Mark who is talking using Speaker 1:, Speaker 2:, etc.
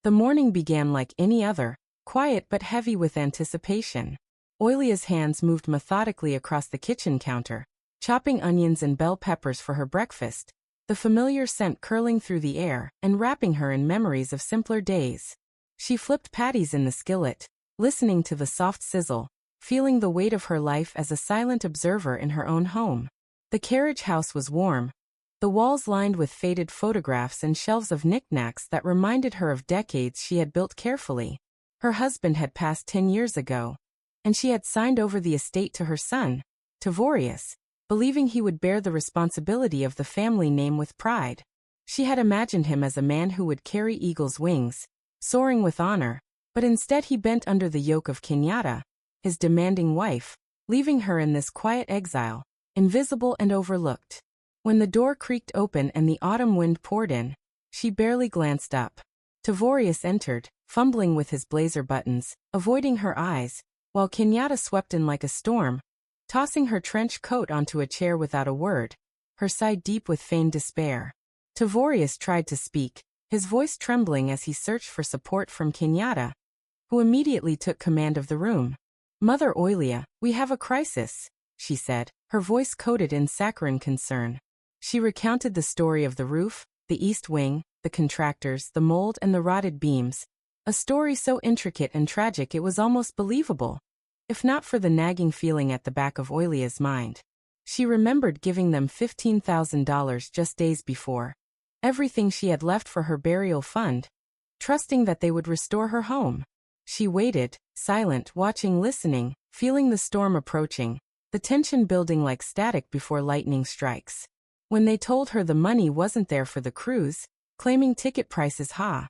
Speaker 1: The morning began like any other, quiet but heavy with anticipation. Oilia's hands moved methodically across the kitchen counter, chopping onions and bell peppers for her breakfast, the familiar scent curling through the air and wrapping her in memories of simpler days. She flipped patties in the skillet, listening to the soft sizzle, feeling the weight of her life as a silent observer in her own home. The carriage house was warm, the walls lined with faded photographs and shelves of knickknacks that reminded her of decades she had built carefully. Her husband had passed 10 years ago, and she had signed over the estate to her son, Tavorius, believing he would bear the responsibility of the family name with pride. She had imagined him as a man who would carry eagle's wings, soaring with honor, but instead he bent under the yoke of Kenyatta, his demanding wife, leaving her in this quiet exile, invisible and overlooked. When the door creaked open and the autumn wind poured in, she barely glanced up. Tavorius entered, fumbling with his blazer buttons, avoiding her eyes, while Kenyatta swept in like a storm, tossing her trench coat onto a chair without a word, her sigh deep with feigned despair. Tavorius tried to speak, his voice trembling as he searched for support from Kenyatta, who immediately took command of the room. "Mother Oilia, we have a crisis," she said, her voice coated in saccharine concern. She recounted the story of the roof, the east wing, the contractors, the mold and the rotted beams, a story so intricate and tragic it was almost believable, if not for the nagging feeling at the back of Oilia's mind. She remembered giving them $15,000 just days before, everything she had left for her burial fund, trusting that they would restore her home. She waited, silent, watching, listening, feeling the storm approaching, the tension building like static before lightning strikes. When they told her the money wasn't there for the cruise, claiming ticket prices high,